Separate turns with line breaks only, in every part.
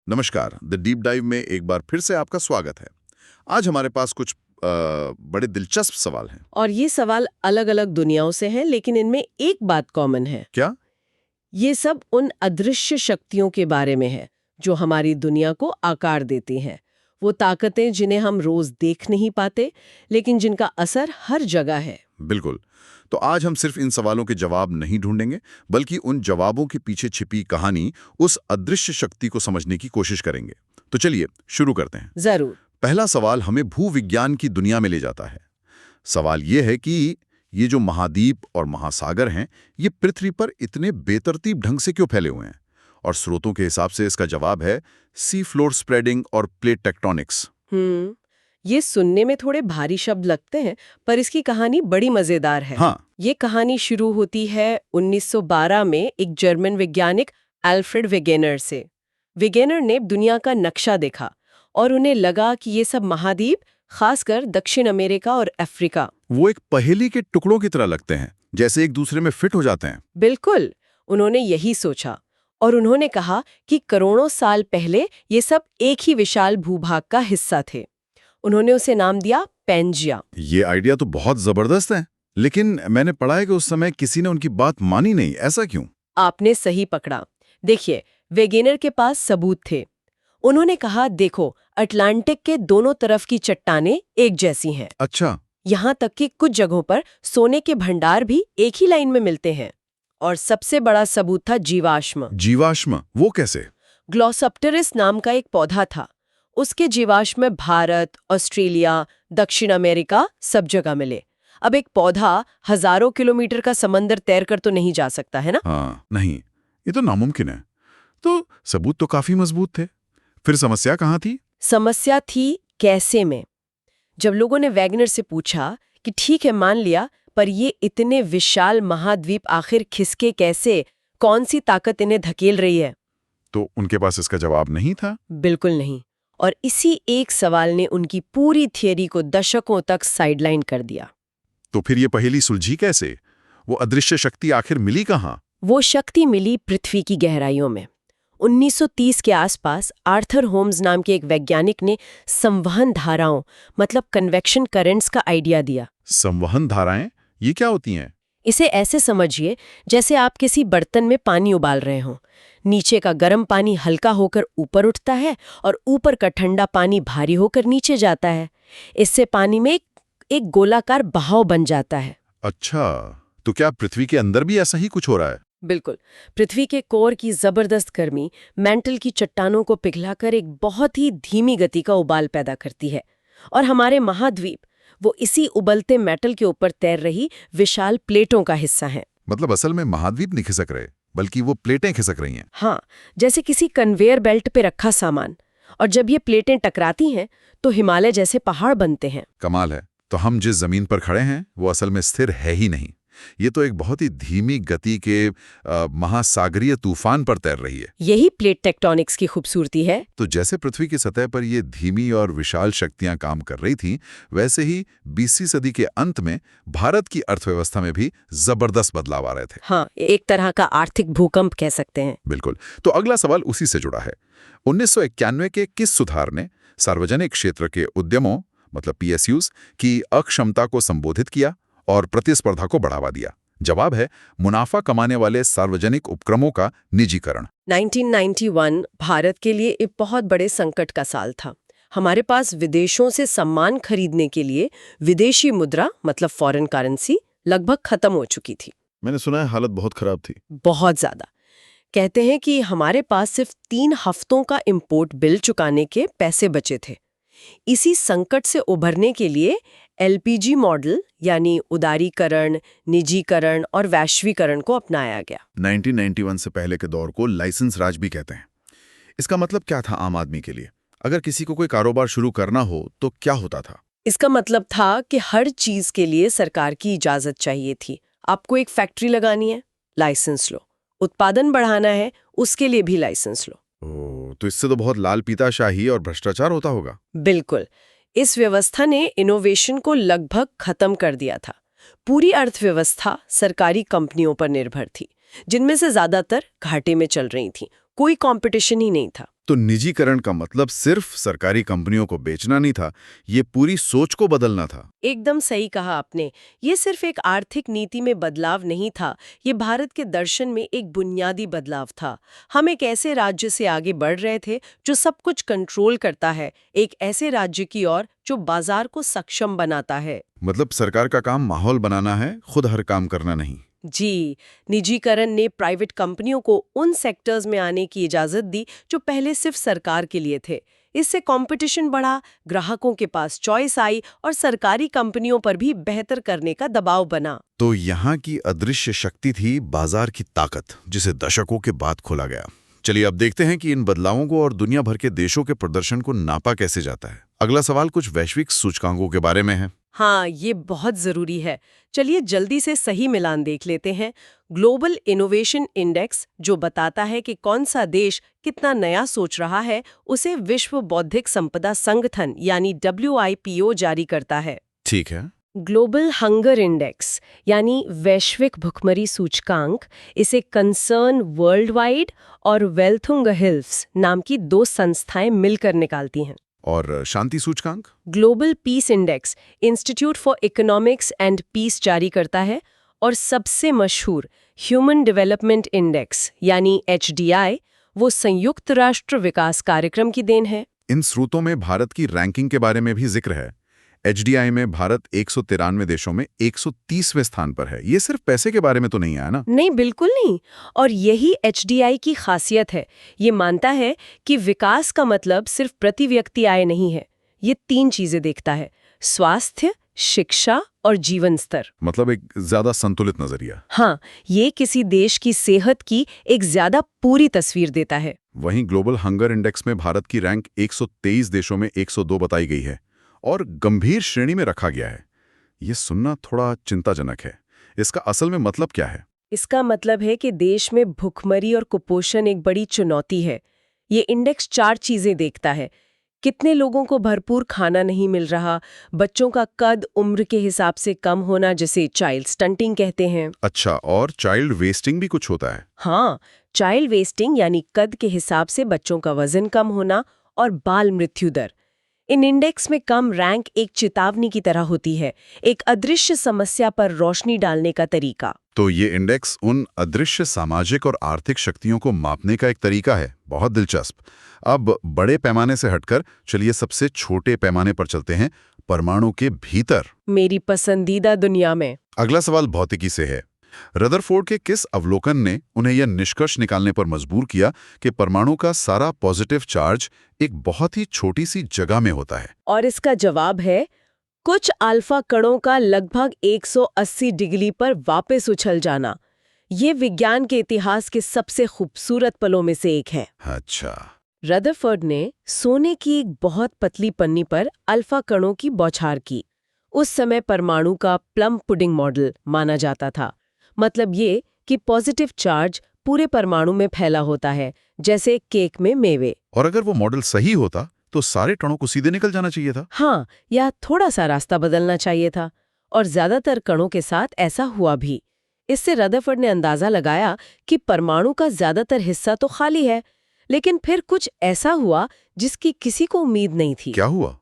नमस्कार। The deep dive में एक बार फिर से आपका स्वागत है। आज हमारे पास कुछ बड़े दिलचस्प सवाल हैं।
और ये सवाल अलग अलग दुनियाओं से हैं, लेकिन इनमें एक बात कॉमन है।
क्या?
ये सब उन अदृश्य शक्तियों के बारे में है जो हमारी दुनिया को आकार देती हैं। वो ताकतें जिन्हें हम रोज देख नहीं पाते, लेकिन जिनका असर हर जगह है।
बिल्कुल। तो आज हम सिर्फ इन सवालों के जवाब नहीं ढूंढेंगे, बल्कि उन जवाबों के पीछे छिपी कहानी, उस अदृश्य शक्ति को समझने की कोशिश करेंगे। तो चलिए शुरू करते हैं।
जरूर।
पहला सवाल हमें भूविज्ञान की दुनिया में ले जाता है। सवाल ये है कि ये जो महाद्वीप और महासागर हैं, ये पृथ्वी पर इतने बेतरतीब ढंग से क्यों फैले हुए हैं? और स्रोतों के हिसाब से इसका जवाब है सी फ्लोर स्प्रेडिंग और प्लेट टेक्टोनिक्स।
ये सुनने में थोड़े भारी शब्द लगते हैं, पर इसकी कहानी बड़ी मजेदार है।
हाँ।
ये कहानी शुरू होती है 1912 में एक जर्मन वैज्ञानिक एल्फ्रेड वेगेनर से। वेगेनर ने दुनिया का नक्शा देखा और उन्हें लगा कि ये सब महाद्वीप, खासकर दक्षिण अमेरिका और अफ्रीका,
वो एक पहेली के टुकड़ों की तरह लगते हैं, जैसे एक दूसरे में फिट हो जाते हैं।
बिल्कुल, उन्होंने यही सोचा और उन्होंने कहा कि करोड़ों साल पहले ये सब एक ही विशाल भूभाग का हिस्सा थे। उन्होंने उसे नाम दिया पेंजिया।
ये आइडिया तो बहुत जबरदस्त है, लेकिन मैंने पढ़ा है कि उस समय किसी ने उनकी बात मानी नहीं। ऐसा क्यों?
आपने सही पकड़ा। देखिए, वेगेनर के पास सबूत थे। उन्होंने कहा, देखो, अटलांटिक के दोनों तरफ की चट्टानें एक जैसी हैं।
अच्छा।
यहाँ तक कि कुछ जगहों पर सोने के भंडार भी एक ही लाइन में मिलते हैं। और सबसे बड़ा सबूत था जीवाश्म।
जीवाश्म? वो कैसे?
ग्लोसप्टेरिस नाम का एक पौधा था। उसके जीवाश्म भारत, ऑस्ट्रेलिया, दक्षिण अमेरिका सब जगह मिले। अब एक पौधा हजारों किलोमीटर का समंदर तैर कर तो नहीं जा सकता है ना?
हाँ, नहीं, ये तो नामुमकिन है। तो सबूत तो काफी मजबूत थे। फिर समस्या कहाँ थी?
समस्या थी कैसे में। जब लोगों ने वैगनर से पूछा कि ठीक है, मान लिया, पर ये इतने विशाल महाद्वीप आखिर खिसके कैसे, कौन सी ताकत इन्हें धकेल रही है,
तो उनके पास इसका जवाब नहीं था।
बिल्कुल नहीं। और इसी एक सवाल ने उनकी पूरी थियरी को दशकों तक साइडलाइन कर दिया।
तो फिर ये पहेली सुलझी कैसे? वो अदृश्य शक्ति आखिर मिली कहाँ?
वो शक्ति मिली पृथ्वी की गहराइयों में। 1930 के आसपास आर्थर होम्स नाम के एक वैज्ञानिक ने संवहन धाराओं, मतलब कन्वेक्शन करंट्स का आइडिया दिया।
संवहन धाराएं? ये क्या होती हैं?
इसे ऐसे समझिए जैसे आप किसी बर्तन में पानी उबाल रहे हों। नीचे का गर्म पानी हल्का होकर ऊपर उठता है और ऊपर का ठंडा पानी भारी होकर नीचे जाता है। इससे पानी में एक गोलाकार बहाव बन जाता है।
अच्छा, तो क्या पृथ्वी के अंदर भी ऐसा ही कुछ हो रहा है?
बिल्कुल। पृथ्वी के कोर की जबरदस्त गर्मी मैंटल की चट्टानों को पिघलाकर एक बहुत ही धीमी गति का उबाल पैदा करती है। और हमारे महाद्वीप वो इसी उबलते मेटल के ऊपर तैर रही विशाल प्लेटों का हिस्सा है।
मतलब असल में महाद्वीप नहीं खिसक रहे, बल्कि वो प्लेटें खिसक रही हैं।
हाँ, जैसे किसी कन्वेयर बेल्ट पे रखा सामान। और जब ये प्लेटें टकराती हैं तो हिमालय जैसे पहाड़ बनते हैं।
कमाल है। तो हम जिस जमीन पर खड़े हैं वो असल में स्थिर है ही नहीं। ये तो एक बहुत ही धीमी गति के महासागरीय तूफान पर तैर रही है।
यही प्लेट टेक्टोनिक्स की खूबसूरती है।
तो जैसे पृथ्वी की सतह पर ये धीमी और विशाल शक्तियां काम कर रही थीं, वैसे ही 20वीं सदी के अंत में भारत की अर्थव्यवस्था में भी जबरदस्त बदलाव आ रहे थे।
हाँ, एक तरह का आर्थिक भूकंप कह सकते हैं।
बिल्कुल। तो अगला सवाल उसी से जुड़ा है। 1991 के किस सुधार ने सार्वजनिक क्षेत्र के उद्यमों, मतलब PSUs, की अक्षमता को संबोधित किया और प्रतिस्पर्धा को बढ़ावा दिया? जवाब है मुनाफा कमाने वाले सार्वजनिक उपक्रमों का निजीकरण।
1991 भारत के लिए एक बहुत बड़े संकट का साल था। हमारे पास विदेशों से सामान खरीदने के लिए विदेशी मुद्रा, मतलब फॉरेन करेंसी, लगभग खत्म हो चुकी थी।
मैंने सुना है हालत बहुत खराब थी।
बहुत ज्यादा। कहते हैं कि हमारे पास सिर्फ 3 हफ्तों का इंपोर्ट बिल चुकाने के पैसे बचे थे। इसी संकट से उभरने के लिए LPG मॉडल, यानी उदारीकरण, निजीकरण और वैश्वीकरण को अपनाया गया।
1991 से पहले के दौर को लाइसेंस राज भी कहते हैं। इसका मतलब क्या था आम आदमी के लिए? अगर किसी को कोई कारोबार शुरू करना हो तो क्या होता था?
इसका मतलब था कि हर चीज के लिए सरकार की इजाजत चाहिए थी। आपको एक फैक्ट्री लगानी है, लाइसेंस लो। उत्पादन बढ़ाना है, उसके लिए भी लाइसेंस लो।
तो इससे तो बहुत लाल पीताशाही और भ्रष्टाचार होता होगा।
बिल्कुल। इस व्यवस्था ने इनोवेशन को लगभग खत्म कर दिया था। पूरी अर्थव्यवस्था सरकारी कंपनियों पर निर्भर थी, जिनमें से ज्यादातर घाटे में चल रही थीं। कोई कंपटीशन ही नहीं था।
तो निजीकरण का मतलब सिर्फ सरकारी कंपनियों को बेचना नहीं था, ये पूरी सोच को बदलना था।
एकदम सही कहा आपने। ये सिर्फ एक आर्थिक नीति में बदलाव नहीं था, ये भारत के दर्शन में एक बुनियादी बदलाव था। हम एक ऐसे राज्य से आगे बढ़ रहे थे जो सब कुछ कंट्रोल करता है, एक ऐसे राज्य की ओर जो बाजार को सक्षम बनाता है।
मतलब सरकार का काम माहौल बनाना है, खुद हर काम करना नहीं।
जी, निजीकरण ने प्राइवेट कंपनियों को उन सेक्टर्स में आने की इजाजत दी जो पहले सिर्फ सरकार के लिए थे। इससे कंपटीशन बढ़ा, ग्राहकों के पास चॉइस आई और सरकारी कंपनियों पर भी बेहतर करने का दबाव बना।
तो यहाँ की अदृश्य शक्ति थी बाजार की ताकत, जिसे दशकों के बाद खोला गया। चलिए अब देखते हैं कि इन बदलावों को और दुनिया भर के देशों के प्रदर्शन को नापा कैसे जाता है। अगला सवाल कुछ वैश्विक सूचकांकों के बारे में है।
हाँ, ये बहुत जरूरी है। चलिए जल्दी से सही मिलान देख लेते हैं। ग्लोबल इनोवेशन इंडेक्स, जो बताता है कि कौन सा देश कितना नया सोच रहा है, उसे विश्व बौद्धिक संपदा संगठन यानी WIPO जारी करता है।
ठीक है।
ग्लोबल हंगर इंडेक्स यानी वैश्विक भुखमरी सूचकांक, इसे कंसर्न वर्ल्ड वाइड और वेल्थुंग हिल्स नाम की 2 संस्थाएं मिलकर निकालती हैं।
और शांति सूचकांक?
Global peace index institute for economics and peace जारी करता है। और सबसे मशहूर ह्यूमन डेवलपमेंट इंडेक्स यानी HDI, वो संयुक्त राष्ट्र विकास कार्यक्रम की देन है।
इन स्रोतों में भारत की रैंकिंग के बारे में भी जिक्र है। HDI में भारत 193 देशों में 130वें स्थान पर है। ये सिर्फ पैसे के बारे में तो नहीं आया ना?
नहीं, बिल्कुल नहीं। और यही HDI की खासियत है। ये मानता है कि विकास का मतलब सिर्फ प्रति व्यक्ति आय नहीं है। ये 3 चीजें देखता है: स्वास्थ्य, शिक्षा और जीवन स्तर।
मतलब एक ज्यादा संतुलित नजरिया।
हाँ, ये किसी देश की सेहत की एक ज्यादा पूरी तस्वीर देता है।
वहीं ग्लोबल हंगर इंडेक्स में भारत की रैंक 123 देशों में 102 बताई गई है और गंभीर श्रेणी में रखा गया है। ये सुनना थोड़ा चिंताजनक है। इसका असल में मतलब क्या है?
इसका मतलब है कि देश में भुखमरी और कुपोषण एक बड़ी चुनौती है। ये इंडेक्स 4 चीजें देखता है: कितने लोगों को भरपूर खाना नहीं मिल रहा, बच्चों का कद उम्र के हिसाब से कम होना, जिसे चाइल्ड स्टंटिंग कहते हैं।
अच्छा, और चाइल्ड वेस्टिंग भी कुछ होता है?
हाँ, चाइल्ड वेस्टिंग यानी कद के हिसाब से बच्चों का वजन कम होना और बाल मृत्यु दर। इन इंडेक्स में कम रैंक एक चेतावनी की तरह होती है, एक अदृश्य समस्या पर रोशनी डालने का तरीका।
तो ये इंडेक्स उन अदृश्य सामाजिक और आर्थिक शक्तियों को मापने का एक तरीका है। बहुत दिलचस्प। अब बड़े पैमाने से हटकर चलिए सबसे छोटे पैमाने पर चलते हैं, परमाणु के भीतर।
मेरी पसंदीदा दुनिया में।
अगला सवाल भौतिकी से है। रदरफोर्ड के किस अवलोकन ने उन्हें यह निष्कर्ष निकालने पर मजबूर किया कि परमाणु का सारा पॉजिटिव चार्ज एक बहुत ही छोटी सी जगह में होता है?
और इसका जवाब है कुछ अल्फा कणों का लगभग 180 डिग्री पर वापस उछल जाना। ये विज्ञान के इतिहास के सबसे खूबसूरत पलों में से एक है।
अच्छा।
रदरफोर्ड ने सोने की एक बहुत पतली पन्नी पर अल्फा कणों की बौछार की। उस समय परमाणु का प्लम पुडिंग मॉडल माना जाता था। मतलब ये कि पॉजिटिव चार्ज पूरे परमाणु में फैला होता है, जैसे केक में मेवे।
और अगर वो मॉडल सही होता तो सारे कणों को सीधे निकल जाना चाहिए था?
हाँ, या थोड़ा सा रास्ता बदलना चाहिए था। और ज्यादातर कणों के साथ ऐसा हुआ भी। इससे रदरफोर्ड ने अंदाजा लगाया कि परमाणु का ज्यादातर हिस्सा तो खाली है, लेकिन फिर कुछ ऐसा हुआ जिसकी किसी को उम्मीद नहीं थी।
क्या हुआ?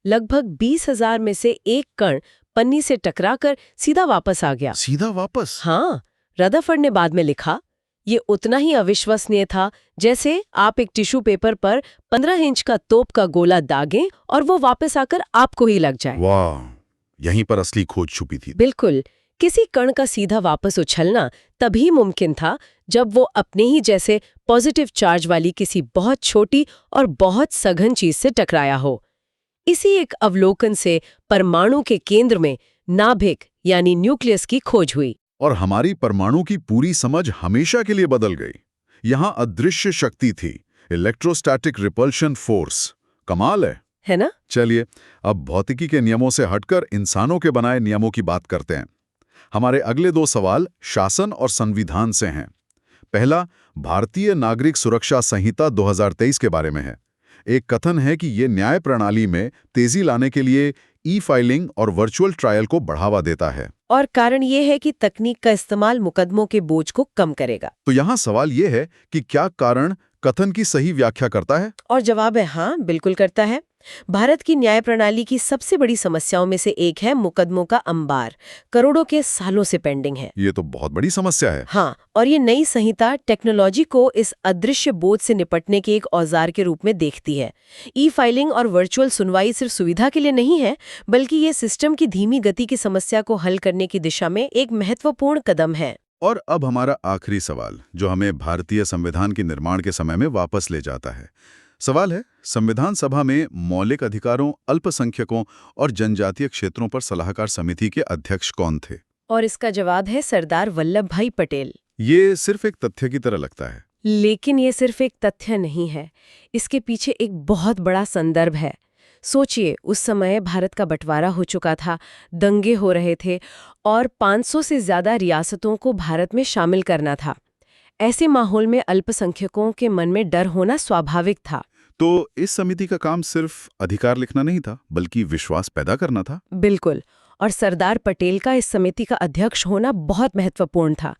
लगभग 20,000 में से एक कण पन्नी से टकराकर सीधा वापस आ गया।
सीधा वापस?
हाँ, रदरफोर्ड ने बाद में लिखा, ये उतना ही अविश्वसनीय था जैसे आप एक टिश्यू पेपर पर 15 इंच का तोप का गोला दागें और वो वापस आकर आपको ही लग जाए।
वाह, यहीं पर असली खोज छुपी थी।
बिल्कुल। किसी कण का सीधा वापस उछलना तभी मुमकिन था जब वो अपने ही जैसे पॉजिटिव चार्ज वाली किसी बहुत छोटी और बहुत सघन चीज से टकराया हो। इसी एक अवलोकन से परमाणु के केंद्र में नाभिक यानी न्यूक्लियस की खोज हुई।
और हमारी परमाणु की पूरी समझ हमेशा के लिए बदल गई। यहाँ अदृश्य शक्ति थी, इलेक्ट्रोस्टैटिक रिपल्शन फोर्स। कमाल है
ना?
चलिए अब भौतिकी के नियमों से हटकर इंसानों के बनाए नियमों की बात करते हैं। हमारे अगले 2 सवाल शासन और संविधान से हैं। पहला, भारतीय नागरिक सुरक्षा संहिता 2023 के बारे में है। एक कथन है कि ये न्याय प्रणाली में तेजी लाने के लिए ई-फाइलिंग और वर्चुअल ट्रायल को बढ़ावा देता है।
और कारण ये है कि तकनीक का इस्तेमाल मुकदमों के बोझ को कम करेगा।
तो यहाँ सवाल ये है कि क्या कारण कथन की सही व्याख्या करता है?
और जवाब है हाँ, बिल्कुल करता है। भारत की न्याय प्रणाली की सबसे बड़ी समस्याओं में से एक है मुकदमों का अंबार, करोड़ों के सालों से पेंडिंग है।
ये तो बहुत बड़ी समस्या है।
हाँ, और ये नई संहिता टेक्नोलॉजी को इस अदृश्य बोझ से निपटने के एक औजार के रूप में देखती है। ई फाइलिंग और वर्चुअल सुनवाई सिर्फ सुविधा के लिए नहीं है, बल्कि ये सिस्टम की धीमी गति की समस्या को हल करने की दिशा में एक महत्वपूर्ण कदम है।
और अब हमारा आखिरी सवाल, जो हमें भारतीय संविधान के निर्माण के समय में वापस ले जाता है। सवाल है, संविधान सभा में मौलिक अधिकारों, अल्पसंख्यकों और जनजातीय क्षेत्रों पर सलाहकार समिति के अध्यक्ष कौन थे?
और इसका जवाब है सरदार वल्लभ भाई पटेल।
ये सिर्फ एक तथ्य की तरह लगता है।
लेकिन ये सिर्फ एक तथ्य नहीं है, इसके पीछे एक बहुत बड़ा संदर्भ है। सोचिए, उस समय भारत का बंटवारा हो चुका था, दंगे हो रहे थे और 500 से ज्यादा रियासतों को भारत में शामिल करना था। ऐसे माहौल में अल्पसंख्यकों के मन में डर होना स्वाभाविक था।
तो इस समिति का काम सिर्फ अधिकार लिखना नहीं था, बल्कि विश्वास पैदा करना था।
बिल्कुल, और सरदार पटेल का इस समिति का अध्यक्ष होना बहुत महत्वपूर्ण था।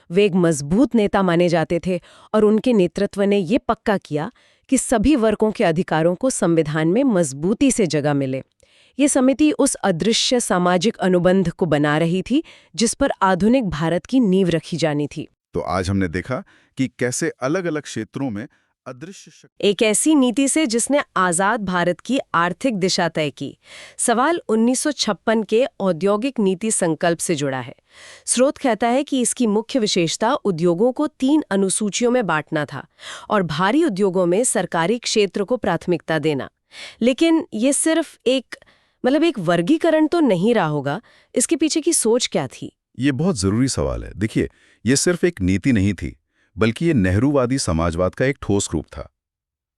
वे एक मजबूत नेता माने जाते थे और उनके नेतृत्व ने ये पक्का किया कि सभी वर्गों के अधिकारों को संविधान में मजबूती से जगह मिले। ये समिति उस अदृश्य सामाजिक अनुबंध को बना रही थी जिस पर आधुनिक भारत की नींव रखी जानी थी।
तो आज हमने देखा कि कैसे अलग-अलग क्षेत्रों में अदृश्य शक्ति
एक ऐसी नीति से जिसने आजाद भारत की आर्थिक दिशा तय की। सवाल 1956 के औद्योगिक नीति संकल्प से जुड़ा है। स्रोत कहता है कि इसकी मुख्य विशेषता उद्योगों को 3 अनुसूचियों में बांटना था और भारी उद्योगों में सरकारी क्षेत्र को प्राथमिकता देना। लेकिन ये सिर्फ एक वर्गीकरण तो नहीं रहा होगा। इसके पीछे की सोच क्या थी?
ये बहुत जरूरी सवाल है। देखिए, ये सिर्फ एक नीति नहीं थी, बल्कि ये नेहरूवादी समाजवाद का एक ठोस रूप था।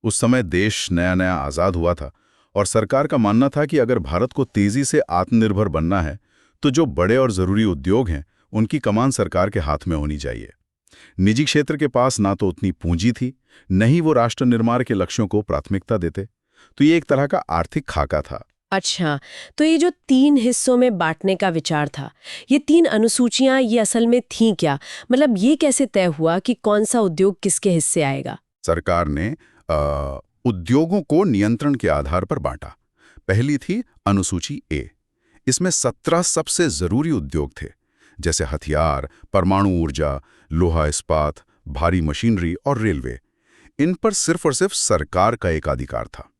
उस समय देश नया-नया आज़ाद हुआ था और सरकार का मानना था कि अगर भारत को तेजी से आत्मनिर्भर बनना है, तो जो बड़े और ज़रूरी उद्योग हैं, उनकी कमान सरकार के हाथ में होनी चाहिए। निजी क्षेत्र के पास ना तो उतनी पूंजी थी, न ही वो राष्ट्र निर्माण के लक्ष्यों को प्राथमिकता देते। तो ये एक तरह का आर्थिक खाका था।
अच्छा, तो ये जो 3 हिस्सों में बांटने का विचार था, ये 3 अनुसूचियां ये असल में थीं क्या? ये कैसे तय हुआ कि कौन सा उद्योग किसके हिस्से आएगा?
सरकार ने उद्योगों को नियंत्रण के आधार पर बांटा। पहली थी अनुसूची ए। इसमें 17 सबसे जरूरी उद्योग थे, जैसे हथियार, परमाणु ऊर्जा, लोहा इस्पात, भारी मशीनरी और रेलवे। इन पर सिर्फ और सिर्फ सरकार का एकाधिकार था।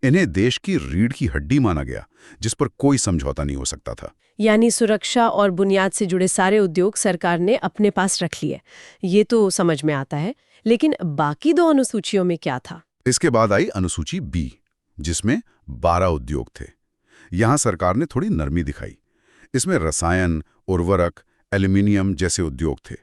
इन्हें देश की रीढ़ की हड्डी माना गया, जिस पर कोई समझौता नहीं हो सकता था।
यानी सुरक्षा और बुनियाद से जुड़े सारे उद्योग सरकार ने अपने पास रख लिए। ये तो समझ में आता है, लेकिन बाकी 2 अनुसूचियों में क्या था?
इसके बाद आई अनुसूची बी, जिसमें 12 उद्योग थे। यहां सरकार ने थोड़ी नरमी दिखाई। इसमें रसायन, उर्वरक, एल्यूमिनियम जैसे उद्योग थे।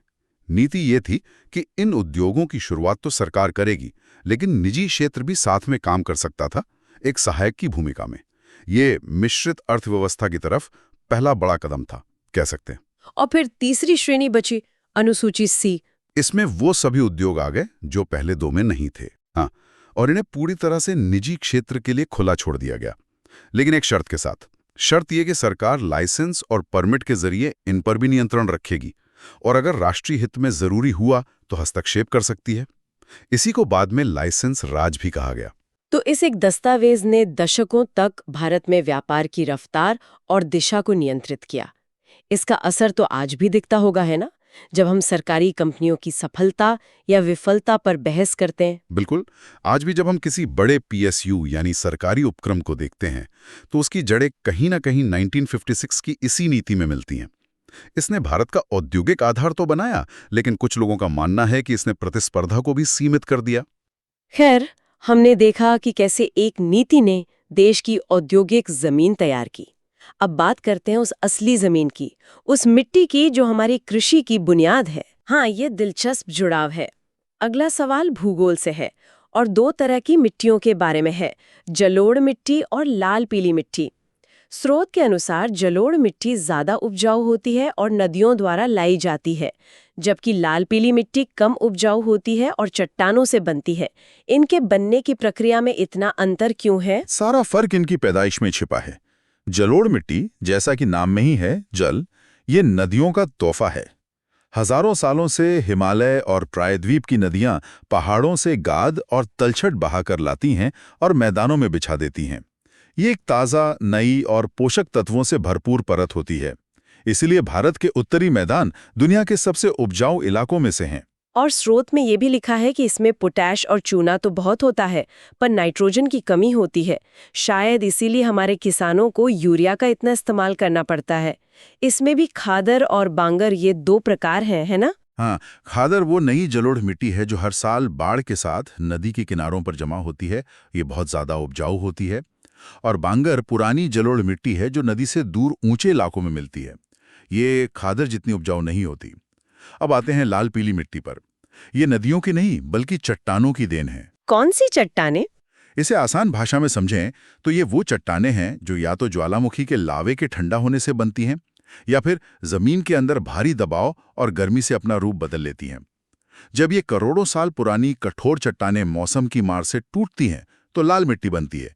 नीति ये थी कि इन उद्योगों की शुरुआत तो सरकार करेगी, लेकिन निजी क्षेत्र भी साथ में काम कर सकता था, एक सहायक की भूमिका में। ये मिश्रित अर्थव्यवस्था की तरफ पहला बड़ा कदम था, कह सकते हैं।
और फिर तीसरी श्रेणी बची, अनुसूची सी।
इसमें वो सभी उद्योग आ गए जो पहले 2 में नहीं थे। हाँ, और इन्हें पूरी तरह से निजी क्षेत्र के लिए खुला छोड़ दिया गया, लेकिन एक शर्त के साथ। शर्त यह कि सरकार लाइसेंस और परमिट के जरिए इन पर भी नियंत्रण रखेगी और अगर राष्ट्रीय हित में जरूरी हुआ तो हस्तक्षेप कर सकती है। इसी को बाद में लाइसेंस राज भी कहा गया।
तो इस एक दस्तावेज ने दशकों तक भारत में व्यापार की रफ्तार और दिशा को नियंत्रित किया। इसका असर तो आज भी दिखता होगा, है ना? जब हम सरकारी कंपनियों की सफलता या विफलता पर बहस करते हैं।
बिल्कुल। आज भी जब हम किसी बड़े पीएसयू यानी सरकारी उपक्रम को देखते हैं, तो उसकी जड़ें कहीं ना कहीं 1956 की इसी नीति में मिलती हैं। इसने भारत का औद्योगिक आधार तो बनाया, लेकिन कुछ लोगों का मानना है कि इसने प्रतिस्पर्धा को भी सीमित कर दिया।
खैर, हमने देखा कि कैसे एक नीति ने देश की औद्योगिक जमीन तैयार की। अब बात करते हैं उस असली जमीन की, उस मिट्टी की जो हमारी कृषि की बुनियाद है। हाँ, ये दिलचस्प जुड़ाव है। अगला सवाल भूगोल से है और 2 तरह की मिट्टियों के बारे में है, जलोढ़ मिट्टी और लाल पीली मिट्टी। स्रोत के अनुसार जलोढ़ मिट्टी ज्यादा उपजाऊ होती है और नदियों द्वारा लाई जाती है, जबकि लाल पीली मिट्टी कम उपजाऊ होती है और चट्टानों से बनती है। इनके बनने की प्रक्रिया में इतना अंतर क्यों है?
सारा फर्क इनकी पैदाइश में छिपा है। जलोढ़ मिट्टी, जैसा कि नाम में ही है जल, ये नदियों का तोहफा है। हजारों सालों से हिमालय और प्रायद्वीप की नदियां पहाड़ों से गाद और तलछट बहाकर लाती हैं और मैदानों में बिछा देती हैं। ये एक ताज़ा, नई और पोषक तत्वों से भरपूर परत होती है। इसलिए भारत के उत्तरी मैदान दुनिया के सबसे उपजाऊ इलाकों में से हैं।
और स्रोत में ये भी लिखा है कि इसमें पोटैश और चूना तो बहुत होता है, पर नाइट्रोजन की कमी होती है। शायद इसीलिए हमारे किसानों को यूरिया का इतना इस्तेमाल करना पड़ता है। इसमें भी खादर और बांगर ये दो प्रकार हैं, है ना?
हाँ, खादर वो नई जलोढ़ मिट्टी है जो हर साल बाढ़ के साथ नदी के किनारों पर जमा होती है। ये बहुत ज़्यादा उपजाऊ होती है। और बांगर पुरानी जलोढ़ मिट्टी है जो नदी से दूर ऊंचे इलाकों में मिलती है। ये खादर जितनी उपजाऊ नहीं होती। अब आते हैं लाल पीली मिट्टी पर। ये नदियों की नहीं बल्कि चट्टानों की देन है।
कौन सी चट्टानें?
इसे आसान भाषा में समझें तो ये वो चट्टानें हैं जो या तो ज्वालामुखी के लावे के ठंडा होने से बनती हैं या फिर जमीन के अंदर भारी दबाव और गर्मी से अपना रूप बदल लेती हैं। जब ये करोड़ों साल पुरानी कठोर चट्टानें मौसम की मार से टूटती हैं तो लाल मिट्टी बनती है।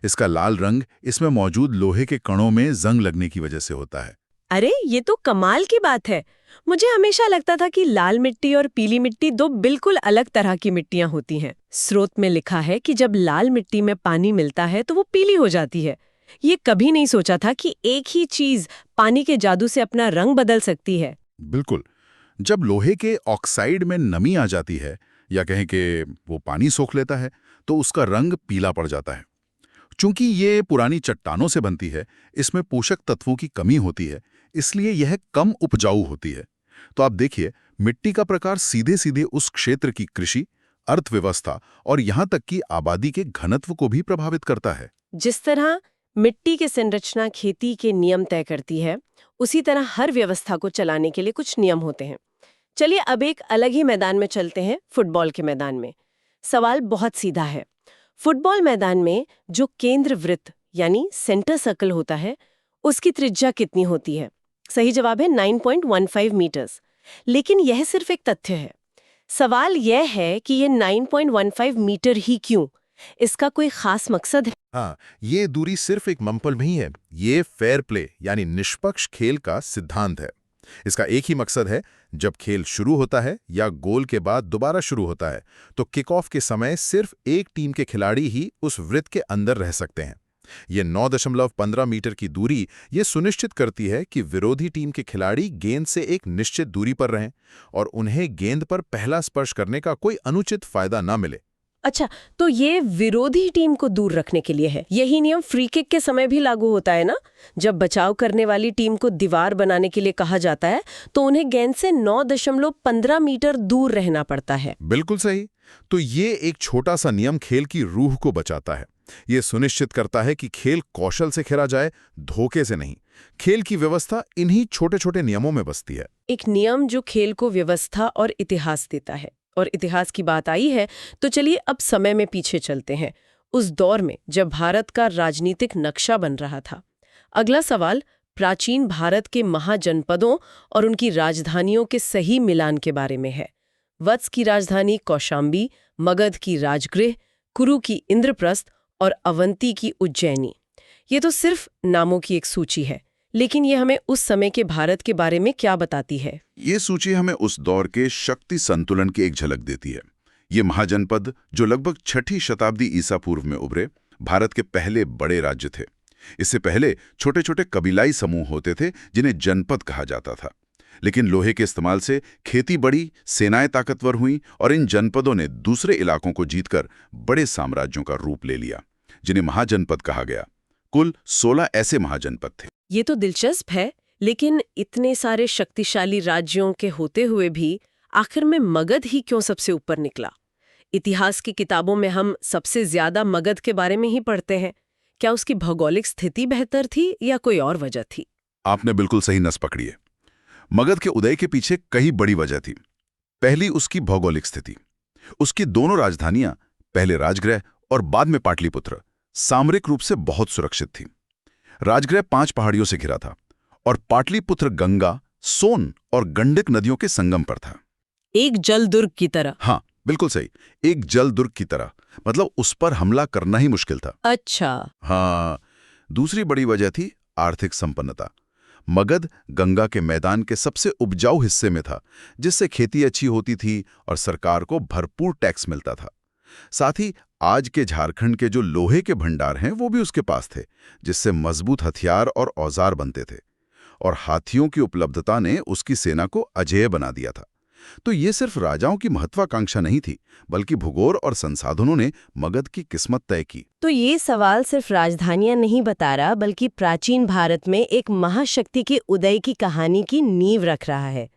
इसका लाल रंग इसमें मौजूद लोहे के कणों में जंग लगने की वजह से होता है।
अरे ये तो कमाल की बात है। मुझे हमेशा लगता था कि लाल मिट्टी और पीली मिट्टी दो बिल्कुल अलग तरह की मिट्टियां होती हैं। स्रोत में लिखा है कि जब लाल मिट्टी में पानी मिलता है तो वो पीली हो जाती है। ये कभी नहीं सोचा था कि एक ही चीज पानी के जादू से अपना रंग बदल सकती है।
बिल्कुल। जब लोहे के ऑक्साइड में नमी आ जाती है या कहें कि वो पानी सोख लेता है तो उसका रंग पीला पड़ जाता है। चूंकि ये पुरानी चट्टानों से बनती है, इसमें पोषक तत्वों की कमी होती है, इसलिए यह कम उपजाऊ होती है। तो आप देखिए, मिट्टी का प्रकार सीधे सीधे उस क्षेत्र की कृषि, अर्थव्यवस्था और यहाँ तक कि आबादी के घनत्व को भी प्रभावित करता है।
जिस तरह मिट्टी की संरचना खेती के नियम तय करती है, उसी तरह हर व्यवस्था को चलाने के लिए कुछ नियम होते हैं। चलिए अब एक अलग ही मैदान में चलते हैं, फुटबॉल के मैदान में। सवाल बहुत सीधा है। फुटबॉल मैदान में जो केंद्र वृत्त यानी सेंटर सर्कल होता है, उसकी त्रिज्या कितनी होती है? सही जवाब है 9.15 मीटर्स। लेकिन यह सिर्फ एक तथ्य है। सवाल यह है कि यह 9.15 मीटर ही क्यों? इसका कोई खास मकसद है?
हाँ, ये दूरी सिर्फ एक मंपल नहीं है। ये फेयर प्ले यानी निष्पक्ष खेल का सिद्धांत है। इसका एक ही मकसद है, जब खेल शुरू होता है या गोल के बाद दोबारा शुरू होता है तो किक ऑफ के समय सिर्फ एक टीम के खिलाड़ी ही उस वृत्त के अंदर रह सकते हैं। ये 9.15 मीटर की दूरी ये सुनिश्चित करती है कि विरोधी टीम के खिलाड़ी गेंद से एक निश्चित दूरी पर रहें और उन्हें गेंद पर पहला स्पर्श करने का कोई अनुचित फायदा ना मिले।
अच्छा, तो ये विरोधी टीम को दूर रखने के लिए है। यही नियम फ्री किक के समय भी लागू होता है ना? जब बचाव करने वाली टीम को दीवार बनाने के लिए कहा जाता है तो उन्हें गेंद से 9.15 मीटर दूर रहना पड़ता है।
बिल्कुल सही। तो ये एक छोटा सा नियम खेल की रूह को बचाता है। ये सुनिश्चित करता है कि खेल कौशल से खेला जाए, धोखे से नहीं। खेल की व्यवस्था इन्हीं छोटे छोटे नियमों में बसती है।
एक नियम जो खेल को व्यवस्था और इतिहास देता है। और इतिहास की बात आई है तो चलिए अब समय में पीछे चलते हैं, उस दौर में जब भारत का राजनीतिक नक्शा बन रहा था। अगला सवाल प्राचीन भारत के महाजनपदों और उनकी राजधानियों के सही मिलान के बारे में है। वत्स की राजधानी कौशाम्बी, मगध की राजगृह, कुरु की इंद्रप्रस्थ और अवंती की उज्जैनी। ये तो सिर्फ नामों की एक सूची है, लेकिन ये हमें उस समय के भारत के बारे में क्या बताती है?
ये सूची हमें उस दौर के शक्ति संतुलन की एक झलक देती है। ये महाजनपद, जो लगभग 6ठी शताब्दी ईसा पूर्व में उभरे, भारत के पहले बड़े राज्य थे। इससे पहले छोटे छोटे कबीलाई समूह होते थे जिन्हें जनपद कहा जाता था। लेकिन लोहे के इस्तेमाल से खेती बढ़ी, सेनाएं ताकतवर हुईं और इन जनपदों ने दूसरे इलाकों को जीतकर बड़े साम्राज्यों का रूप ले लिया, जिन्हें महाजनपद कहा गया। कुल 16 ऐसे महाजनपद थे।
ये तो दिलचस्प है, लेकिन इतने सारे शक्तिशाली राज्यों के होते हुए भी आखिर में मगध ही क्यों सबसे ऊपर निकला? इतिहास की किताबों में हम सबसे ज्यादा मगध के बारे में ही पढ़ते हैं। क्या उसकी भौगोलिक स्थिति बेहतर थी या कोई और वजह थी?
आपने बिल्कुल सही नस पकड़ी है। मगध के उदय के पीछे कई बड़ी वजह थी। पहली उसकी भौगोलिक स्थिति। उसकी दोनों राजधानियां, पहले राजगृह और बाद में पाटलिपुत्र, सामरिक रूप से बहुत सुरक्षित थी। राजगृह 5 पहाड़ियों से घिरा था और पाटलिपुत्र गंगा, सोन और गंडक नदियों के संगम पर था।
एक जल दुर्ग की तरह।
हाँ, बिल्कुल सही, एक जल दुर्ग की तरह। मतलब उस पर हमला करना ही मुश्किल था।
अच्छा।
हाँ, दूसरी बड़ी वजह थी आर्थिक संपन्नता।
मगध गंगा के मैदान के सबसे उपजाऊ हिस्से में था, जिससे खेती अच्छी होती थी और सरकार को भरपूर टैक्स मिलता था। साथ ही आज के झारखंड के जो लोहे के भंडार हैं वो भी उसके पास थे, जिससे मजबूत हथियार और औजार बनते थे। और हाथियों की उपलब्धता ने उसकी सेना को अजेय बना दिया था। तो ये सिर्फ राजाओं की महत्वाकांक्षा नहीं थी, बल्कि भूगोल और संसाधनों ने मगध की किस्मत तय की।
तो ये सवाल सिर्फ राजधानियां नहीं बता रहा, बल्कि प्राचीन भारत में एक महाशक्ति के उदय की कहानी की नींव रख रहा है।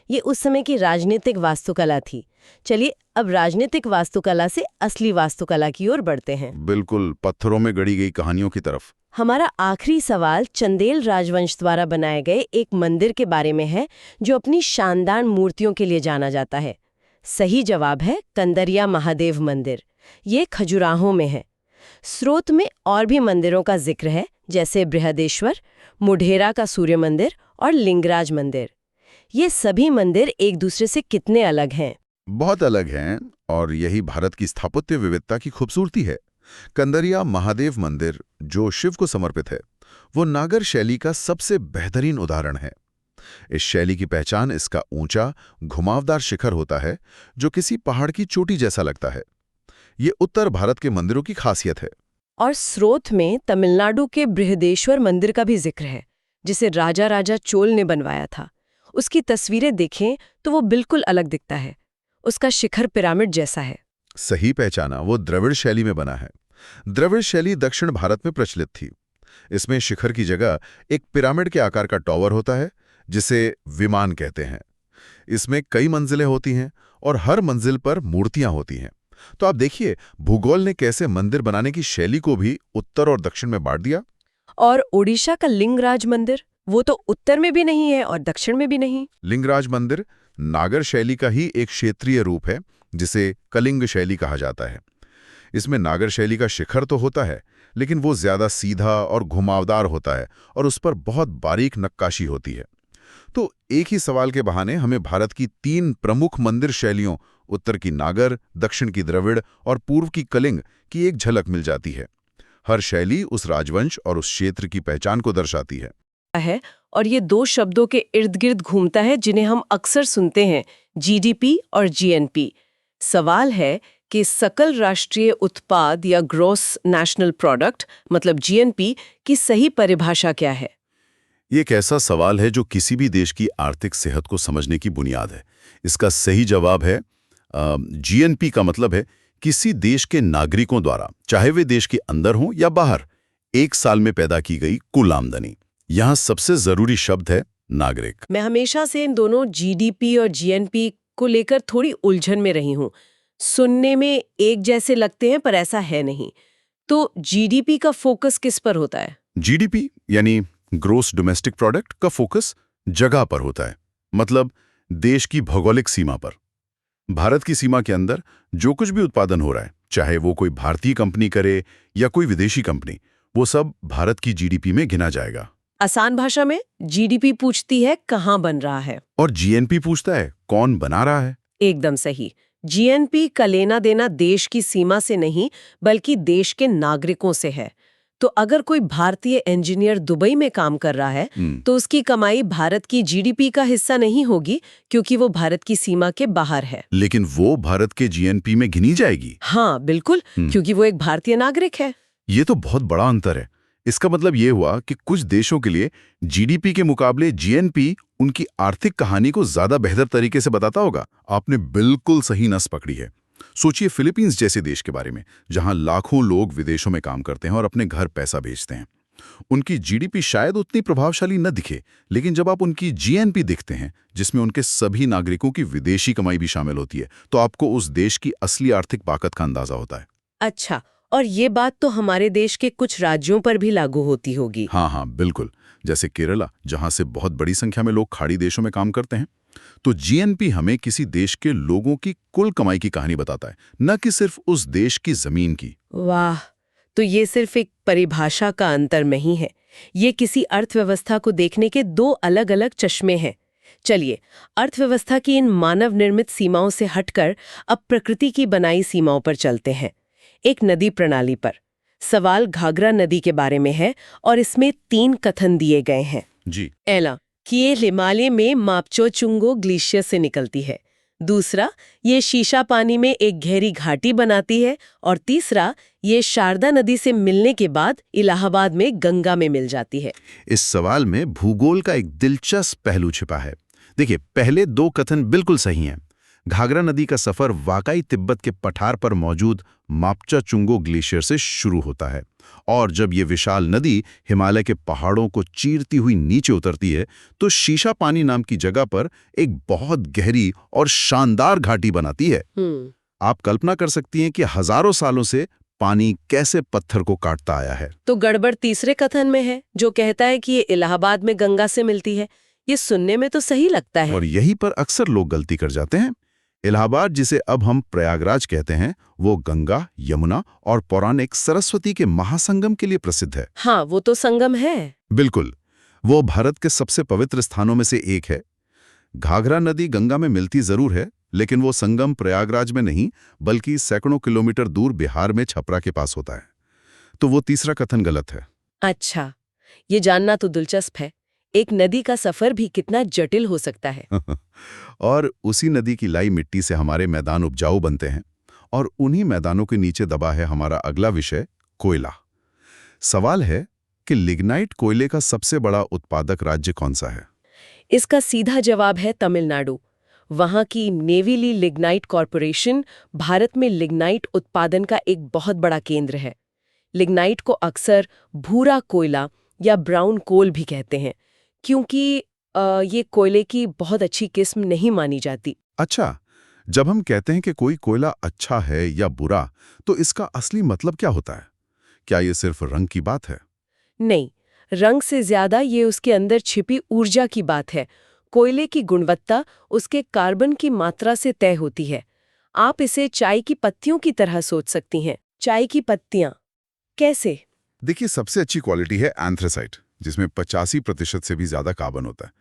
ये उस समय की राजनीतिक वास्तुकला थी। चलिए अब राजनीतिक वास्तुकला से असली वास्तुकला की ओर बढ़ते हैं।
बिल्कुल, पत्थरों में गढ़ी गई कहानियों की तरफ।
हमारा आखिरी सवाल चंदेल राजवंश द्वारा बनाए गए एक मंदिर के बारे में है, जो अपनी शानदार मूर्तियों के लिए जाना जाता है। सही जवाब है कंदरिया महादेव मंदिर। ये खजुराहो में है। स्रोत में और भी मंदिरों का जिक्र है, जैसे बृहदेश्वर, मुढेरा का सूर्य मंदिर और लिंगराज मंदिर। ये सभी मंदिर एक दूसरे से कितने अलग हैं?
बहुत अलग हैं, और यही भारत की स्थापत्य विविधता की खूबसूरती है। कंदरिया महादेव मंदिर, जो शिव को समर्पित है, वो नागर शैली का सबसे बेहतरीन उदाहरण है। इस शैली की पहचान इसका ऊंचा, घुमावदार शिखर होता है, जो किसी पहाड़ की चोटी जैसा लगता है। ये उत्तर भारत के मंदिरों की खासियत है।
और स्रोत में तमिलनाडु के बृहदेश्वर मंदिर का भी जिक्र है, जिसे राजा राजा चोल ने बनवाया था। उसकी तस्वीरें देखें तो वो बिल्कुल अलग दिखता है। उसका शिखर पिरामिड जैसा है।
सही पहचाना, वो द्रविड़ शैली में बना है। द्रविड़ शैली दक्षिण भारत में प्रचलित थी। इसमें शिखर की जगह एक पिरामिड के आकार का टॉवर होता है, जिसे विमान कहते हैं। इसमें कई मंजिलें होती हैं और हर मंजिल पर मूर्तियां होती हैं। तो आप देखिए, भूगोल ने कैसे मंदिर बनाने की शैली को भी उत्तर और दक्षिण में बांट दिया।
और ओडिशा का लिंगराज मंदिर, वो तो उत्तर में भी नहीं है और दक्षिण में भी नहीं।
लिंगराज मंदिर नागर शैली का ही एक क्षेत्रीय रूप है, जिसे कलिंग शैली कहा जाता है। इसमें नागर शैली का शिखर तो होता है, लेकिन वो ज्यादा सीधा और घुमावदार होता है और उस पर बहुत बारीक नक्काशी होती है। तो एक ही सवाल के बहाने हमें भारत की 3 प्रमुख मंदिर शैलियों, उत्तर की नागर, दक्षिण की द्रविड़ और पूर्व की कलिंग, की एक झलक मिल जाती है। हर शैली उस राजवंश और उस क्षेत्र की पहचान को दर्शाती है।
और ये 2 शब्दों के इर्द गिर्द घूमता है, जिन्हें हम अक्सर सुनते हैं, जीडीपी और जीएनपी। सवाल है कि सकल राष्ट्रीय उत्पाद या ग्रॉस नेशनल प्रोडक्ट मतलब जीएनपी की सही परिभाषा क्या है?
ये एक ऐसा सवाल है जो किसी भी देश की आर्थिक सेहत को समझने की बुनियाद है। इसका सही जवाब है जीएनपी का मतलब है किसी देश के नागरिकों द्वारा, चाहे वे देश के अंदर हों या बाहर, एक साल में पैदा की गई कुल आमदनी। यहाँ सबसे जरूरी शब्द है नागरिक।
मैं हमेशा से इन दोनों जीडीपी और जीएनपी को लेकर थोड़ी उलझन में रही हूँ। सुनने में एक जैसे लगते हैं, पर ऐसा है नहीं। तो जीडीपी का फोकस किस पर होता है?
जीडीपी यानी ग्रोस डोमेस्टिक प्रोडक्ट का फोकस जगह पर होता है, मतलब देश की भौगोलिक सीमा पर। भारत की सीमा के अंदर जो कुछ भी उत्पादन हो रहा है, चाहे वो कोई भारतीय कंपनी करे या कोई विदेशी कंपनी, वो सब भारत की जीडीपी में गिना जाएगा।
आसान भाषा में जीडीपी पूछती है कहाँ बन रहा है,
और जीएनपी पूछता है कौन बना रहा है।
एकदम सही। जीएनपी का लेना देना देश की सीमा से नहीं, बल्कि देश के नागरिकों से है। तो अगर कोई भारतीय इंजीनियर दुबई में काम कर रहा है, तो उसकी कमाई भारत की जीडीपी का हिस्सा नहीं होगी, क्योंकि वो भारत की सीमा के बाहर है।
लेकिन वो भारत के जीएनपी में गिनी जाएगी।
हाँ बिल्कुल, क्योंकि वो एक भारतीय नागरिक है।
ये तो बहुत बड़ा अंतर है। इसका मतलब ये हुआ कि कुछ देशों के लिए जीडीपी के मुकाबले जीएनपी उनकी आर्थिक कहानी को ज्यादा बेहतर तरीके से बताता होगा। आपने बिल्कुल सही नस पकड़ी है। सोचिए फिलीपींस जैसे देश के बारे में, जहां लाखों लोग विदेशों में काम करते हैं और अपने घर पैसा भेजते हैं। उनकी जीडीपी शायद उतनी प्रभावशाली न दिखे, लेकिन जब आप उनकी जीएनपी देखते हैं, जिसमें उनके सभी नागरिकों की विदेशी कमाई भी शामिल होती है, तो आपको उस देश की असली आर्थिक ताकत का अंदाजा होता है।
अच्छा, और ये बात तो हमारे देश के कुछ राज्यों पर भी लागू होती होगी।
हाँ, बिल्कुल। जैसे केरला, जहां से बहुत बड़ी संख्या में लोग खाड़ी देशों में काम करते हैं। तो जीएनपी हमें किसी देश के लोगों की कुल कमाई की कहानी बताता है, न कि सिर्फ उस देश की जमीन की।
वाह, तो ये सिर्फ एक परिभाषा का अंतर नहीं है, ये किसी अर्थव्यवस्था को देखने के 2 अलग-अलग चश्मे हैं। चलिए, अर्थव्यवस्था की इन मानव निर्मित सीमाओं से हटकर अब प्रकृति की बनाई सीमाओं पर चलते हैं। एक नदी प्रणाली पर। सवाल घाघरा नदी के बारे में है और इसमें 3 कथन दिए गए हैं।
जी।
एला कि ये हिमालय में मापचोचुंगो ग्लेशियर से निकलती है। दूसरा, ये शीशा पानी में एक गहरी घाटी बनाती है। और तीसरा, ये शारदा नदी से मिलने के बाद इलाहाबाद में गंगा में मिल जाती है।
इस सवाल में भूगोल का एक दिलचस्प पहलू छिपा है। देखिए, पहले दो कथन बिल्कुल सही हैं। घाघरा नदी का सफर वाकई तिब्बत के पठार पर मौजूद मापचाचुंगो ग्लेशियर से शुरू होता है, और जब ये विशाल नदी हिमालय के पहाड़ों को चीरती हुई नीचे उतरती है तो शीशा पानी नाम की जगह पर एक बहुत गहरी और शानदार घाटी बनाती है। आप कल्पना कर सकती हैं कि हजारों सालों से पानी कैसे पत्थर को काटता आया है।
तो गड़बड़ तीसरे कथन में है, जो कहता है कि ये इलाहाबाद में गंगा से मिलती है। ये सुनने में तो सही लगता है।
और यहीं पर अक्सर लोग गलती कर जाते हैं। इलाहाबाद, जिसे अब हम प्रयागराज कहते हैं, वो गंगा, यमुना और पौराणिक सरस्वती के महासंगम के लिए प्रसिद्ध है।
हाँ, वो तो संगम है।
बिल्कुल, वो भारत के सबसे पवित्र स्थानों में से एक है। घाघरा नदी गंगा में मिलती जरूर है, लेकिन वो संगम प्रयागराज में नहीं, बल्कि सैकड़ों किलोमीटर दूर बिहार में छपरा के पास होता है। तो वो तीसरा कथन गलत है।
अच्छा, ये जानना तो दिलचस्प है। एक नदी का सफर भी कितना जटिल हो सकता है।
और उसी नदी की लाई मिट्टी से हमारे मैदान उपजाऊ बनते हैं, और उन्हीं मैदानों के नीचे दबा है हमारा अगला विषय, कोयला। सवाल है कि लिग्नाइट कोयले का सबसे बड़ा उत्पादक राज्य कौन सा है?
इसका सीधा जवाब है तमिलनाडु। वहां की नेविली लिग्नाइट कॉरपोरेशन भारत में लिग्नाइट उत्पादन का एक बहुत बड़ा केंद्र है। लिग्नाइट को अक्सर भूरा कोयला या ब्राउन कोल भी कहते हैं, क्योंकि ये कोयले की बहुत अच्छी किस्म नहीं मानी जाती।
अच्छा, जब हम कहते हैं कि कोई कोयला अच्छा है या बुरा, तो इसका असली मतलब क्या होता है? क्या ये सिर्फ रंग की बात है?
नहीं, रंग से ज्यादा ये उसके अंदर छिपी ऊर्जा की बात है। कोयले की गुणवत्ता उसके कार्बन की मात्रा से तय होती है। आप इसे चाय की पत्तियों की तरह सोच सकती हैं। चाय की पत्तियां कैसे?
देखिए, सबसे अच्छी क्वालिटी है एंथ्रेसाइट, जिसमें 85% से भी ज्यादा कार्बन होता है।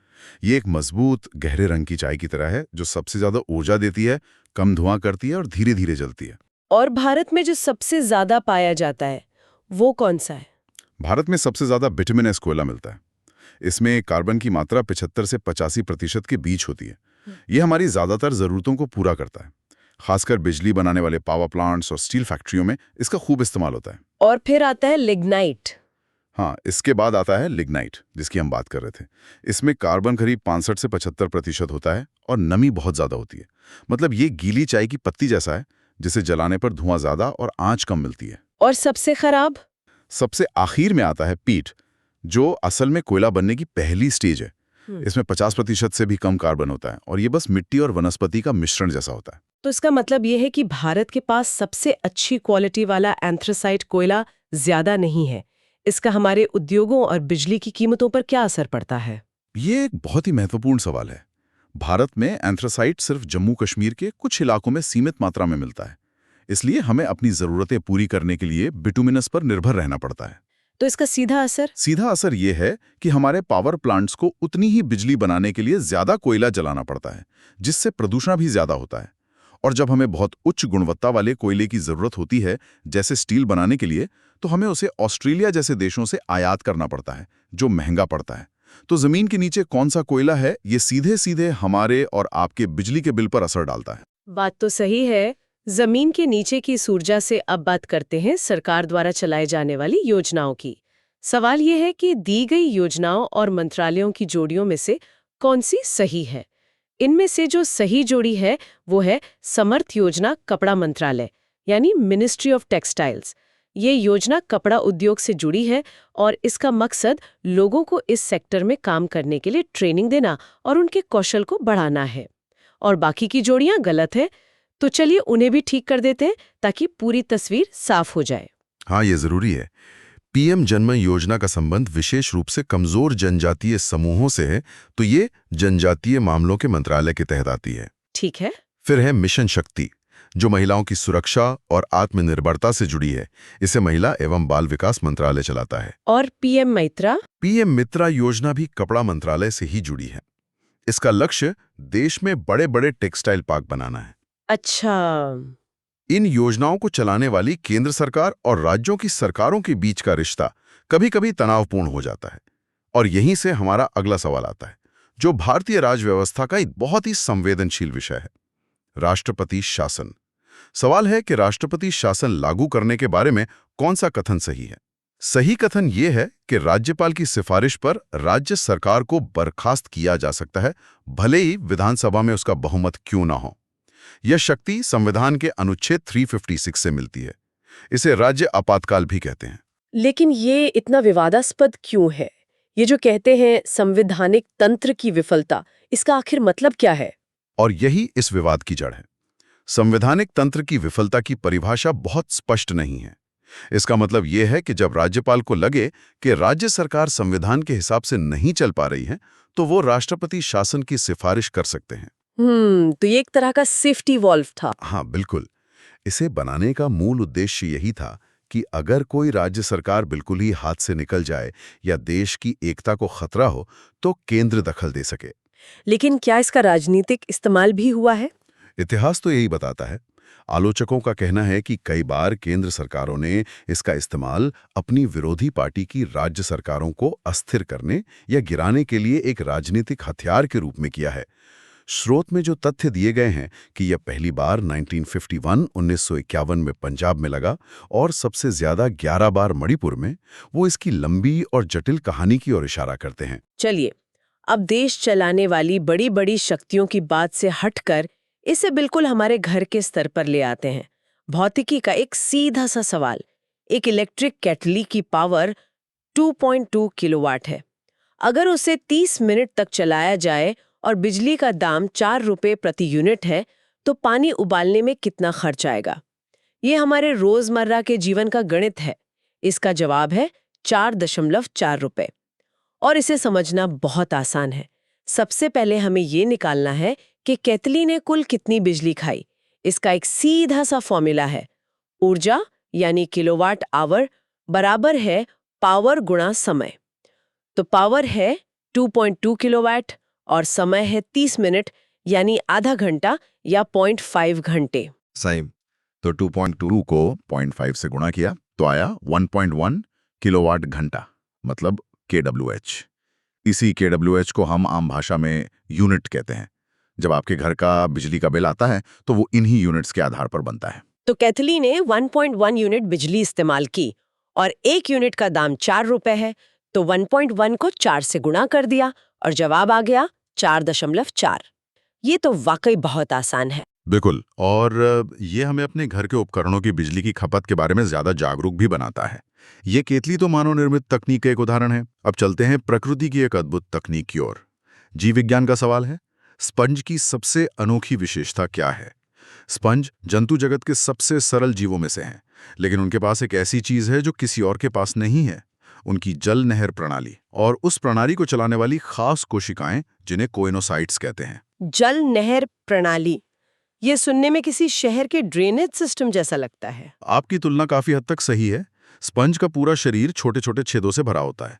ये एक मजबूत गहरे रंग की चाय की तरह है, जो सबसे ज्यादा ऊर्जा देती है, कम धुआं करती है और धीरे धीरे जलती है।
और भारत में जो सबसे ज्यादा पाया जाता है वो कौन सा है?
भारत में सबसे ज्यादा बिटुमिनस कोयला मिलता है। इसमें कार्बन की मात्रा 75 से 85% के बीच होती है। ये हमारी ज्यादातर जरूरतों को पूरा करता है। खासकर बिजली बनाने वाले पावर प्लांट्स और स्टील फैक्ट्रियों में इसका खूब इस्तेमाल होता है।
और फिर आता है लिग्नाइट।
हाँ, इसके बाद आता है लिग्नाइट, जिसकी हम बात कर रहे थे। इसमें कार्बन करीब 65 से 75% होता है और नमी बहुत ज्यादा होती है। मतलब ये गीली चाय की पत्ती जैसा है, जिसे जलाने पर धुआं ज्यादा और आंच कम मिलती है।
और सबसे खराब?
सबसे आखिर में आता है पीट, जो असल में कोयला बनने की पहली स्टेज है। इसमें 50% से भी कम कार्बन होता है और ये बस मिट्टी और वनस्पति का मिश्रण जैसा होता है।
तो इसका मतलब ये है कि भारत के पास सबसे अच्छी क्वालिटी वाला एंथ्रासाइट कोयला ज्यादा नहीं है। इसका हमारे उद्योगों और बिजली की कीमतों पर क्या असर पड़ता है?
ये एक बहुत ही महत्वपूर्ण सवाल है। भारत में एंथ्रासाइट सिर्फ जम्मू कश्मीर के कुछ इलाकों में सीमित मात्रा में मिलता है, इसलिए हमें अपनी जरूरतें पूरी करने के लिए बिटुमिनस पर निर्भर रहना पड़ता है।
तो इसका सीधा असर
ये है कि हमारे पावर प्लांट्स को उतनी ही बिजली बनाने के लिए ज्यादा कोयला जलाना पड़ता है, जिससे प्रदूषण भी ज्यादा होता है। और जब हमें बहुत उच्च गुणवत्ता वाले कोयले की जरूरत होती है, जैसे स्टील बनाने के लिए, तो हमें उसे ऑस्ट्रेलिया जैसे देशों से आयात करना पड़ता है, जो महंगा पड़ता है। तो जमीन के नीचे कौन सा कोयला है, ये सीधे सीधे हमारे और आपके बिजली के बिल पर असर डालता है।
बात तो सही है। जमीन के नीचे की इस ऊर्जा से अब बात करते हैं सरकार द्वारा चलाई जाने वाली योजनाओं की। सवाल ये है कि दी गई योजनाओं और मंत्रालयों की जोड़ियों में से कौन सी सही है। इनमें से जो सही जोड़ी है वो है समर्थ योजना कपड़ा मंत्रालय, यानी मिनिस्ट्री ऑफ टेक्सटाइल्स। ये योजना कपड़ा उद्योग से जुड़ी है और इसका मकसद लोगों को इस सेक्टर में काम करने के लिए ट्रेनिंग देना और उनके कौशल को बढ़ाना है। और बाकी की जोड़ियां गलत है, तो चलिए उन्हें भी ठीक कर देते हैं ताकि पूरी तस्वीर साफ हो जाए।
हाँ, ये जरूरी है। पीएम जन्मन योजना का संबंध विशेष रूप से कमजोर जनजातीय समूहों से है, तो ये जनजातीय मामलों के मंत्रालय के तहत आती है।
ठीक है।
फिर है मिशन शक्ति, जो महिलाओं की सुरक्षा और आत्मनिर्भरता से जुड़ी है। इसे महिला एवं बाल विकास मंत्रालय चलाता है।
और पीएम
मित्रा योजना भी कपड़ा मंत्रालय से ही जुड़ी है। इसका लक्ष्य देश में बड़े बड़े टेक्सटाइल पार्क बनाना है।
अच्छा।
इन योजनाओं को चलाने वाली केंद्र सरकार और राज्यों की सरकारों के बीच का रिश्ता कभी-कभी तनावपूर्ण हो जाता है। और यहीं से हमारा अगला सवाल आता है, जो भारतीय राज व्यवस्था का एक बहुत ही संवेदनशील विषय है, राष्ट्रपति शासन। सवाल है कि राष्ट्रपति शासन लागू करने के बारे में कौन सा कथन सही है। सही कथन ये है कि राज्यपाल की सिफारिश पर राज्य सरकार को बर्खास्त किया जा सकता है, भले ही विधानसभा में उसका बहुमत क्यों ना हो। यह शक्ति संविधान के अनुच्छेद 356 से मिलती है। इसे राज्य आपातकाल भी कहते हैं।
लेकिन ये इतना विवादास्पद क्यों है? ये जो कहते हैं संवैधानिक तंत्र की विफलता, इसका आखिर मतलब क्या है?
और यही इस विवाद की जड़ है। संवैधानिक तंत्र की विफलता की परिभाषा बहुत स्पष्ट नहीं है। इसका मतलब यह है कि जब राज्यपाल को लगे कि राज्य सरकार संविधान के हिसाब से नहीं चल पा रही है, तो वो राष्ट्रपति शासन की सिफारिश कर सकते हैं।
तो ये एक तरह का सेफ्टी वॉल्व था।
हाँ, बिल्कुल। इसे बनाने का मूल उद्देश्य यही था कि अगर कोई राज्य सरकार बिल्कुल ही हाथ से निकल जाए या देश की एकता को खतरा हो, तो केंद्र दखल दे सके।
लेकिन क्या इसका राजनीतिक इस्तेमाल भी हुआ है?
इतिहास तो यही बताता है। आलोचकों का कहना है कि कई बार केंद्र सरकारों ने इसका इस्तेमाल अपनी विरोधी पार्टी की राज्य सरकारों को अस्थिर करने या गिराने के लिए एक राजनीतिक हथियार के रूप में किया है। स्रोत में जो तथ्य दिए गए हैं कि यह पहली बार 1951 में पंजाब में लगा और सबसे ज्यादा 11 बार मणिपुर में, वो इसकी लंबी और जटिल कहानी की ओर इशारा करते हैं।
चलिए, अब देश चलाने वाली बड़ी बड़ी शक्तियों की बात से हटकर इसे बिल्कुल हमारे घर के स्तर पर ले आते हैं। भौतिकी का एक सीधा सा सवाल। एक इलेक्ट्रिक केटली की पावर 2.2 किलोवाट है। अगर उसे 30 मिनट तक चलाया जाए और बिजली का दाम 4 रुपए प्रति यूनिट है, तो पानी उबालने में कितना खर्च आएगा? ये हमारे रोजमर्रा के जीवन का गणित है। इसका जवाब है 4.4 रुपए। और इसे समझना बहुत आसान है। सबसे पहले हमें ये निकालना है कि केतली ने कुल कितनी बिजली खाई। इसका एक सीधा सा फॉर्मूला है। ऊर्जा यानी किलोवाट आवर बराबर है पावर गुणा समय। तो पावर है 2.2 किलोवाट और समय है 30 मिनट यानी आधा घंटा या 0.5 घंटे।
सही। तो 2.2 को 0.5 से गुणा किया तो आया 1.1 किलोवाट घंटा, मतलब kWh। इसी kWh को हम आम भाषा में यूनिट कहते हैं। जब आपके घर का बिजली का बिल आता है तो वो इन्हीं यूनिट्स के आधार पर बनता है।
तो केतली ने 1.1 यूनिट बिजली इस्तेमाल की और 1 यूनिट का दाम 4 रुपए है, तो 1.1 को 4 से गुणा कर दिया और जवाब आ गया 4.4। ये तो वाकई बहुत आसान है।
बिल्कुल। और ये हमें अपने घर के उपकरणों की बिजली की खपत के बारे में ज्यादा जागरूक भी बनाता है। ये केतली तो मानव निर्मित तकनीक का एक उदाहरण है। अब चलते हैं प्रकृति की एक अद्भुत तकनीक की ओर। जीव विज्ञान का सवाल है, स्पंज की सबसे अनोखी विशेषता क्या है? स्पंज जंतु जगत के सबसे सरल जीवों में से हैं, लेकिन उनके पास एक ऐसी चीज है जो किसी और के पास नहीं है, उनकी जल नहर प्रणाली, और उस प्रणाली को चलाने वाली खास कोशिकाएं जिन्हें कोइनोसाइट्स कहते हैं।
जल नहर प्रणाली, ये सुनने में किसी शहर के ड्रेनेज सिस्टम जैसा लगता है।
आपकी तुलना काफी हद तक सही है। स्पंज का पूरा शरीर छोटे छोटे छेदों से भरा होता है।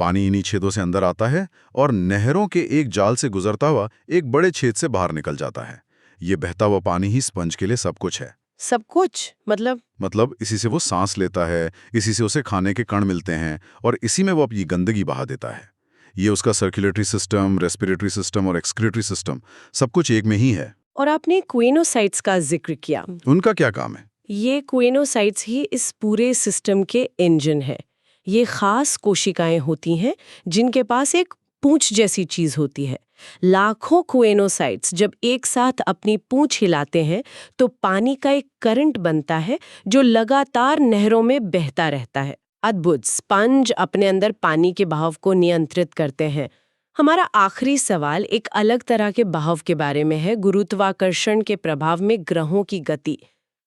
पानी इन्हीं छेदों से अंदर आता है और नहरों के एक जाल से गुजरता हुआ एक बड़े छेद से बाहर निकल जाता है। ये बहता हुआ पानी ही स्पंज के लिए सब कुछ है।
सब कुछ
मतलब इसी से वो सांस लेता है, इसी से उसे खाने के कण मिलते हैं और इसी में वो अपनी गंदगी बहा देता है। ये उसका सर्कुलेटरी सिस्टम, रेस्पिरेटरी सिस्टम और एक्सक्रीटरी सिस्टम सब कुछ एक में ही है।
और आपने कोइनोसाइट्स का जिक्र किया।
उनका क्या काम है?
ये कोइनोसाइट्स ही इस पूरे सिस्टम के इंजन है। ये खास कोशिकाएं होती हैं जिनके पास एक पूंछ जैसी चीज होती है। लाखों कोइनोसाइट्स जब एक साथ अपनी पूंछ हिलाते हैं तो पानी का एक करंट बनता है जो लगातार नहरों में बहता रहता है। अद्भुत। स्पंज अपने अंदर पानी के बहाव को नियंत्रित करते हैं। हमारा आखिरी सवाल एक अलग तरह के बहाव के बारे में है, गुरुत्वाकर्षण के प्रभाव में ग्रहों की गति।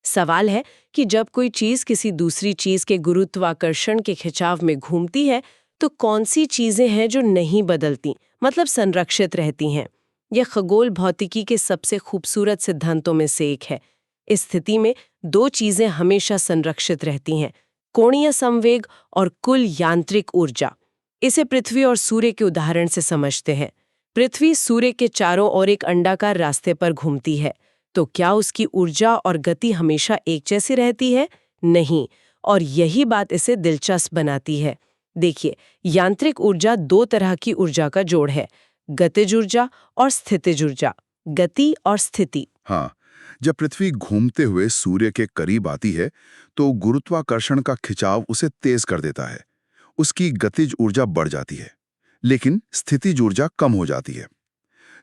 सवाल है कि जब कोई चीज किसी दूसरी चीज के गुरुत्वाकर्षण के खिंचाव में घूमती है तो कौन सी चीजें हैं जो नहीं बदलती, मतलब संरक्षित रहती हैं। यह खगोल भौतिकी के सबसे खूबसूरत सिद्धांतों में से एक है। इस स्थिति में दो चीजें हमेशा संरक्षित रहती हैं, कोणीय संवेग और कुल यांत्रिक ऊर्जा। इसे पृथ्वी और सूर्य के उदाहरण से समझते हैं। पृथ्वी सूर्य के चारों ओर एक अंडाकार रास्ते पर घूमती है, तो क्या उसकी ऊर्जा और गति हमेशा एक जैसी रहती है? नहीं। और यही बात इसे दिलचस्प बनाती है। देखिए, यांत्रिक ऊर्जा 2 तरह की ऊर्जा का जोड़ है, गतिज ऊर्जा और स्थितिज ऊर्जा। गति और स्थिति।
हाँ, जब पृथ्वी घूमते हुए सूर्य के करीब आती है तो गुरुत्वाकर्षण का खिंचाव उसे तेज कर देता है। उसकी गतिज ऊर्जा बढ़ जाती है, लेकिन स्थितिज ऊर्जा कम हो जाती है।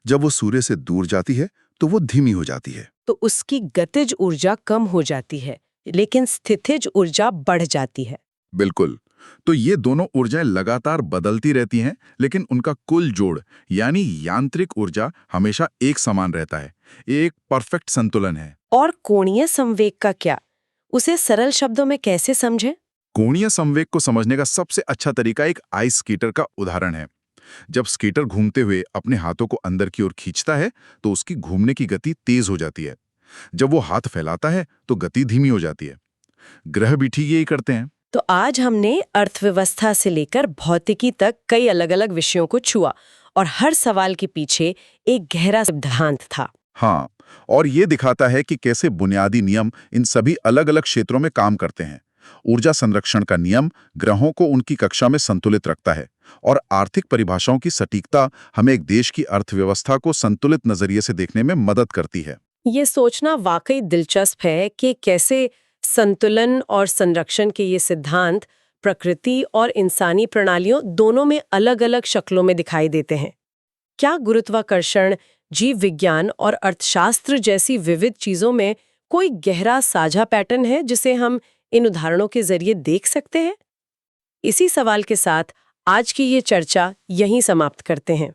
जब वो सूर्य से दूर जाती है तो वो धीमी हो जाती है।
तो उसकी गतिज ऊर्जा कम हो जाती है, लेकिन स्थितिज ऊर्जा बढ़ जाती है।
बिल्कुल। तो ये दोनों ऊर्जाएं लगातार बदलती रहती हैं, लेकिन उनका कुल जोड़ यानी यांत्रिक ऊर्जा हमेशा एक समान रहता है। ये एक परफेक्ट संतुलन है।
और कोणीय संवेग का क्या? उसे सरल शब्दों में कैसे समझें?
कोणीय संवेग को समझने का सबसे अच्छा तरीका एक आइस स्केटर का उदाहरण है। जब स्केटर घूमते हुए अपने हाथों को अंदर की ओर खींचता है तो उसकी घूमने की गति तेज हो जाती है। जब वो हाथ फैलाता है तो गति धीमी हो जाती है। ग्रह भी ठीक यही करते हैं।
तो आज हमने अर्थव्यवस्था से लेकर भौतिकी तक कई अलग-अलग विषयों को छुआ और हर सवाल के पीछे एक गहरा सिद्धांत था।
हाँ, और ये दिखाता है कि कैसे बुनियादी नियम इन सभी अलग-अलग क्षेत्रों में काम करते हैं। ऊर्जा संरक्षण का नियम ग्रहों को उनकी कक्षा में संतुलित रखता है और आर्थिक परिभाषाओं की सटीकता हमें एक देश की अर्थव्यवस्था को संतुलित नजरिए से देखने में मदद करती है।
ये सोचना वाकई दिलचस्प है कि कैसे संतुलन और संरक्षण के ये सिद्धांत प्रकृति और इंसानी प्रणालियों दोनों में अलग-अलग शक्लों में दिखाई देते हैं। क्या गुरुत्वाकर्षण, जीव विज्ञान और अर्थशास्त्र जैसी विविध चीजों में कोई गहरा साझा पैटर्न है जिसे हम इन उदाहरणों के जरिए देख सकते हैं? इसी सवाल के साथ आज की ये चर्चा यहीं समाप्त करते हैं।